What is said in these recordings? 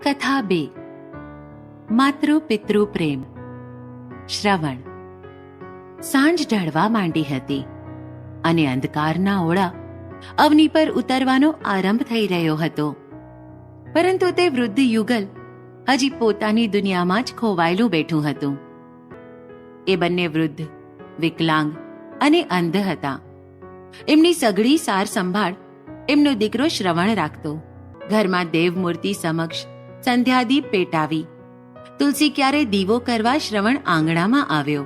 કથા 2 માતૃ પિતૃ પ્રેમ. શ્રવણ. સાંજ ઢળવા માંડી હતી અને અંધકારના ઓળા અવની પર ઉતરવાનો આરંભ થઈ રહ્યો હતો, પરંતુ તે વૃદ્ધ યુગલ હજી પોતાની દુનિયામાં જ ખોવાયેલું બેઠું હતું. એ બંને વૃદ્ધ, વિકલાંગ અને અંધ હતા. એમની સઘળી સાર સંભાળ એમનો દીકરો શ્રવણ રાખતો. ઘરમાં દેવમૂર્તિ સમક્ષ સંધ્યાદીપ પેટાવી તુલસી ક્યારે દીવો કરવા શ્રવણ આંગણામાં આવ્યો.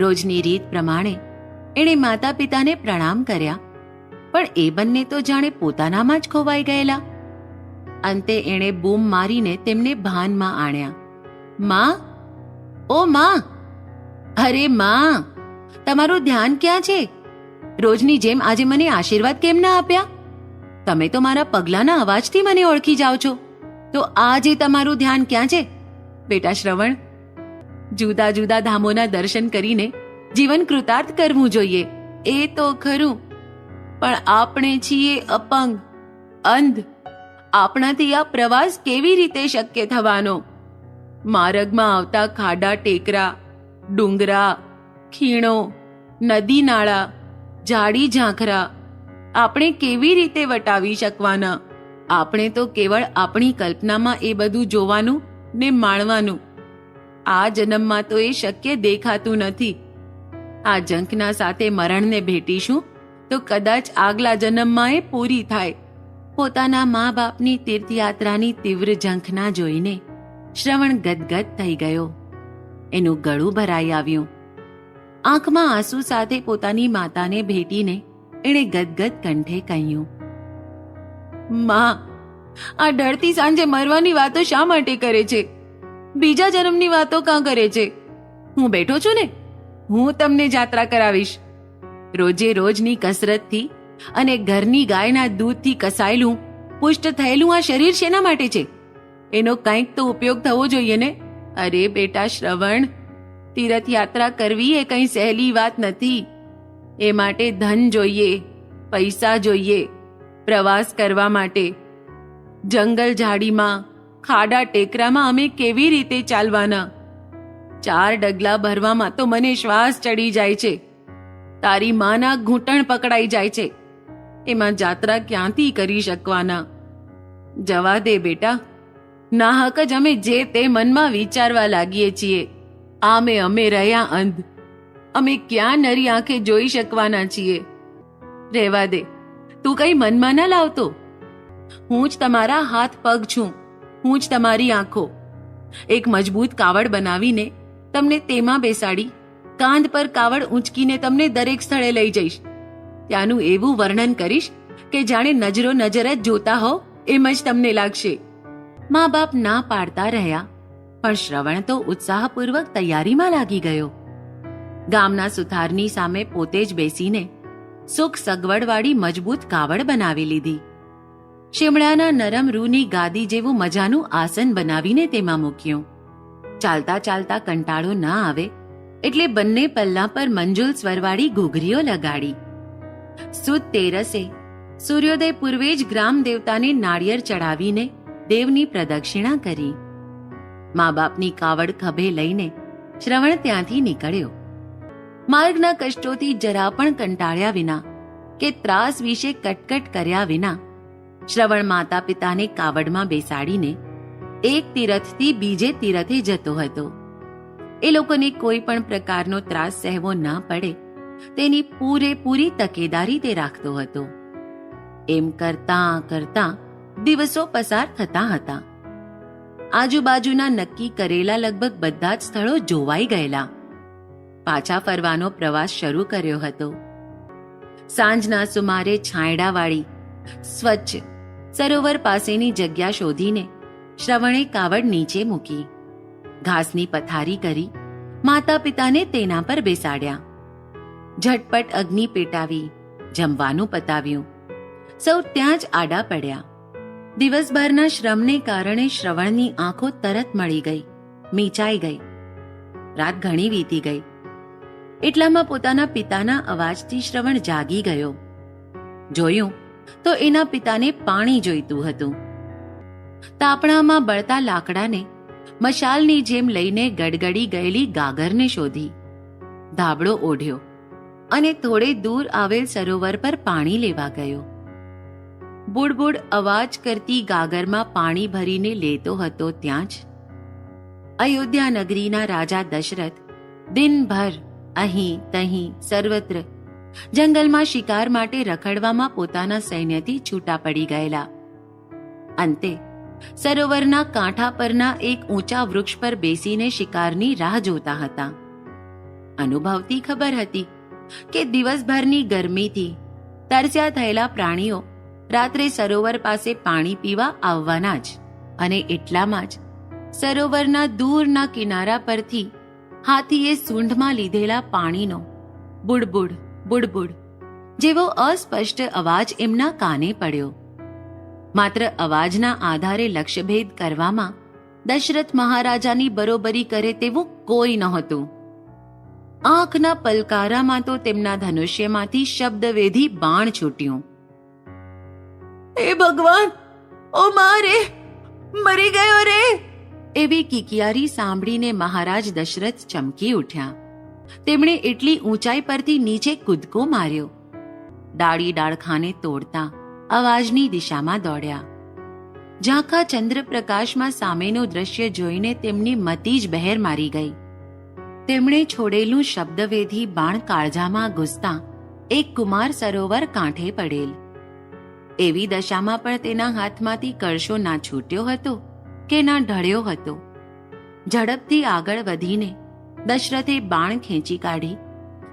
રોજની રીત પ્રમાણે એણે માતા પિતાને પ્રણામ કર્યા, પણ એ બંને તો જાણે પોતાનામાં જ ખોવાઈ ગયેલા. અંતે એણે બૂમ મારીને તેમને ભાનમાં આણ્યા. માં, ઓ માં! અરે માં, તમારું ધ્યાન ક્યાં છે? રોજની જેમ આજે મને આશીર્વાદ કેમ ના આપ્યા? તમે તો મારા પગલાના અવાજથી મને ઓળખી જાઓ છો, તો આજે તમારું ધ્યાન ક્યાં છે? બેટા શ્રવણ, જુદા જુદા ધામોના દર્શન કરીને જીવન કૃતાર્થ કરવું જોઈએ, એ તો ખરું, પણ આપણે છીએ અપંગ, અંધ. આપણાથી આ પ્રવાસ કેવી રીતે શક્ય થવાનો? માર્ગમાં આવતા ખાડા ટેકરા, ડુંગરા, ખીણો, નદી નાળા, ઝાડી ઝાંખરા આપણે કેવી રીતે વટાવી શકવાના? આપણે તો કેવળ આપણી કલ્પનામાં એ બધું જોવાનું ને માણવાનું. આ જન્મમાં તો એ શક્ય દેખાતું નથી. આ ઝંખના સાથે મરણને ભેટીશું તો કદાચ આગલા જન્મમાં એ પૂરી થાય. પોતાના મા બાપની તીર્થયાત્રાની તીવ્ર ઝંખના જોઈને શ્રવણ ગદગદ થઈ ગયો. એનું ગળું ભરાઈ આવ્યું. આંખમાં આંસુ સાથે પોતાની માતાને ભેટીને એણે ગદગદ કંઠે કહ્યું, માં, આ ઢળતી સાંજે મરવાની વાતો શા માટે કરે છે? બીજા જન્મની વાતો કાં કરે છે? હું બેઠો છું ને, હું તમને જાત્રા કરાવીશ. રોજે રોજની કસરતથી અને ઘરની ગાયના દૂધથી કસાયેલું પુષ્ટ થયેલું આ શરીર શેના માટે છે? એનો કંઈક તો ઉપયોગ થવો જોઈએ ને. અરે બેટા શ્રવણ, તીર્થયાત્રા કરવી એ કંઈ સહેલી વાત નથી. એ માટે ધન જોઈએ, પૈસા જોઈએ. પ્રવાસ કરવા માટે જંગલ ઝાડીમાં, ખાડા ટેકરામાં અમે કેવી રીતે ચાલવાના? 4 ડગલા ભરવામાં તો મને શ્વાસ ચડી જાય છે. તારી માના ઘૂંટણ પકડાઈ જાય છે. એમાં જાત્રા ક્યાંથી કરી શકવાના? જવા દે બેટા. નાહક જ અમે જે તે મનમાં વિચારવા લાગીએ છીએ. અમે રહ્યા અંધ. અમે ક્યાં નરી આંખે જોઈ શકવાના છીએ? રહેવા દે, તું કઈ મનમાં ના લાવતો. હું જ તમારા હાથ પગ છું, હું જ તમારી આંખો. એક મજબૂત કાવડ બનાવીને તમને તેમાં બેસાડી કાંધ પર કાવડ ઊંચકીને તમને દરેક સ્થળે લઈ જઈશ. ત્યાંનું એવું વર્ણન કરીશ કે જાણે નજરો નજર જ જોતા હો એમ જ તમને લાગશે. મા બાપ ના પાડતા રહ્યા, પણ શ્રવણ તો ઉત્સાહપૂર્વક તૈયારીમાં લાગી ગયો. ગામના સુથારની સામે પોતે જ બેસીને સુખ સગવડવાળી મજબૂત કાવડ બનાવી લીધી. શિમળાના નરમ રૂની ગાદી જેવું મજાનું આસન બનાવીને તેમાં મૂક્યું. ચાલતા ચાલતા કંટાળો ના આવે એટલે બંને પલ્લા પર મંજુલ સ્વરવાળી ઘૂઘરીઓ લગાડી. સુદ તેરસે સૂર્યોદય પૂર્વે જ ગ્રામ દેવતાને નાળિયેર ચડાવીને દેવની પ્રદક્ષિણા કરી. મા બાપની કાવડ ખભે લઈને શ્રવણ ત્યાંથી નીકળ્યો. માર્ગના કષ્ટોથી જરા પણ કંટાળ્યા વિના કે ત્રાસ વિશે કટકટ કર્યા વિના શ્રવણ માતા પિતાને કાવડમાં બેસાડીને એક તીરથથી બીજે તીરથે જતો હતો. એ લોકોને કોઈ પણ પ્રકારનો ત્રાસ સહેવો ના પડે તેની પૂરેપૂરી તકેદારી તે રાખતો હતો. એમ કરતાં કરતાં દિવસો પસાર થતા હતા. આજુબાજુના નક્કી કરેલા લગભગ બધા જ સ્થળો જોવાઈ ગયેલા. પાછા ફરવાનો પ્રવાસ શરૂ કર્યો હતો. સાંજના સુમારે છાંયડાવાળી સ્વચ્છ સરોવર પાસેની જગ્યા શોધીને શ્રવણે કાવડ નીચે મૂકી. ઘાસની પથારી કરી માતા પિતાને તેના પર બેસાડ્યા. ઝટપટ અગ્નિ પેટાવી જમવાનું પતાવ્યું. સૌ ત્યાં જ આડા પડ્યા. દિવસભરના શ્રમને કારણે શ્રવણની આંખો તરત મળી ગઈ, મીચાઈ ગઈ. રાત ઘણી વીતી ગઈ. એટલામાં પોતાના પિતાના અવાજથી શ્રવણ જાગી ગયો. જોયું તો એના પિતાને પાણી જોઈતું હતું. તાપણામાં બળતા લાકડાને મશાલની જેમ લઈને ગડગડી ગયેલી ગાગરને શોધી, ધાબળો ઓઢ્યો અને થોડે દૂર આવેલ સરોવર પર પાણી લેવા ગયો. બુડબુડ અવાજ કરતી ગાગરમાં પાણી ભરીને લેતો હતો ત્યાં જ અયોધ્યા નગરીના રાજા દશરથ દિનભર અહીં તહીં સર્વત્ર જંગલમાં શિકાર માટે રખડવામાં પોતાના સૈન્યથી છૂટા પડી ગયેલા. અંતે સરોવરના કાંઠા પરના એક ઊંચા વૃક્ષ પર બેસીને શિકારની રાહ જોતા હતા. અનુભવતી ખબર હતી કે દિવસભરની ગરમીથી તરસ્યા થયેલા પ્રાણીઓ રાત્રે સરોવર પાસે પાણી પીવા આવવાના જ, અને એટલામાં જ સરોવરના દૂરના કિનારા પરથી હાથીએ સૂંઢમાં લીધેલા પાણીનો બુડબુડ બુડબુડ જેવો અસ્પષ્ટ અવાજ એમના કાને પડ્યો. માત્ર અવાજના આધારે લક્ષ્યભેદ કરવામાં દશરથ મહારાજાની બરોબરી કરે તેવું કોઈ નહોતું. આંખના પલકારામાં તો તેમના ધનુષ્યમાંથી શબ્દવેધી બાણ છૂટ્યું. હે ભગવાન, ઓ મારે, મરી ગયો રે! એવી કિકિયારી સાંભળીને મહારાજ દશરથ ચમકી ઉઠ્યા. તેમણે એટલી ઊંચાઈ પરથી નીચે કૂદકો માર્યો. ડાળી ડાળખાને તોડતા અવાજની દિશામાં દોડ્યા. ઝાંખા ચંદ્રપ્રકાશમાં સામેનું દ્રશ્ય જોઈને તેમની મતી જ બહેર મારી ગઈ. તેમણે છોડેલું શબ્દવેધી બાણ કાળજામાં ઘૂસતા એક કુમાર સરોવર કાંઠે પડેલ. એવી દશામાં પણ તેના હાથમાંથી કળશો ના છૂટ્યો હતો કે ના ઢળ્યો હતો. ઝડપથી આગળ વધીને દશરથે બાણ ખેંચી કાઢી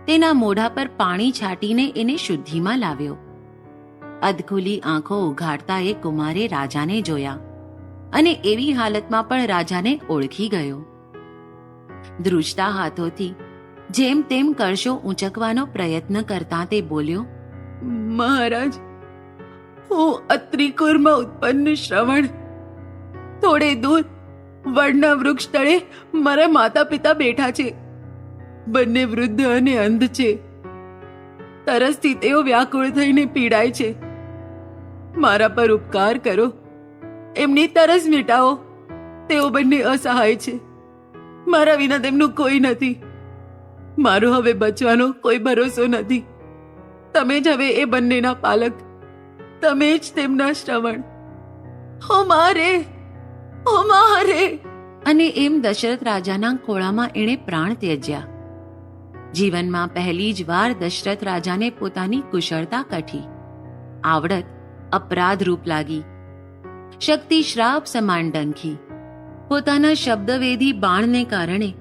તેના મોઢા પર પાણી છાંટીને એને શુદ્ધિમાં લાવ્યો. અધખુલી આંખો ઉઘાડતા એ કુમારે રાજાને જોયા અને એવી હાલતમાં પણ રાજાને ઓળખી ગયો. ધ્રુજતા હાથોથી જેમ તેમ કળશો ઊંચકવાનો પ્રયત્ન કરતા તે બોલ્યો, મહારાજ, હું અત્રિકુરમાં ઉત્પન્ન શ્રવણ. થોડે દૂર વડના વૃક્ષ તળે મારા માતા પિતા બેઠા છે. બંને વૃદ્ધ અને અંધ છે. તરસથી તેઓ વ્યાકુળ થઈને પીડાય છે. મારા પર ઉપકાર કરો, એમની તરસ મિટાવો. તેઓ બંને અસહાય છે. મારા વિના તેમનું કોઈ નથી. મારો હવે બચવાનો કોઈ ભરોસો નથી. તમે જ હવે એ બંનેના પાલક, તમે જ તેમના શ્રવણ. હો મારે, હો મારે! અને એમ દશરથ રાજાના ખોળામાં એણે પ્રાણ ત્યજ્યા. જીવનમાં પહેલી જ વાર દશરથ રાજાને પોતાની કુશળતા કઠી, આવડત અપરાધ રૂપ લાગી, શક્તિ શ્રાપ સમાન ડંખી. પોતાના શબ્દવેધી બાણને કારણે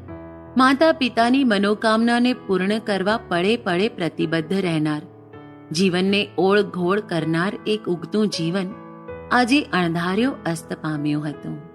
માતા પિતાની મનોકામનાને પૂર્ણ કરવા પળે પળે પ્રતિબદ્ધ રહેનાર, જીવનને ઓળઘોળ કરનાર એક ઉગતું જીવન આજે અણધાર્યો અસ્ત પામ્યું હતું.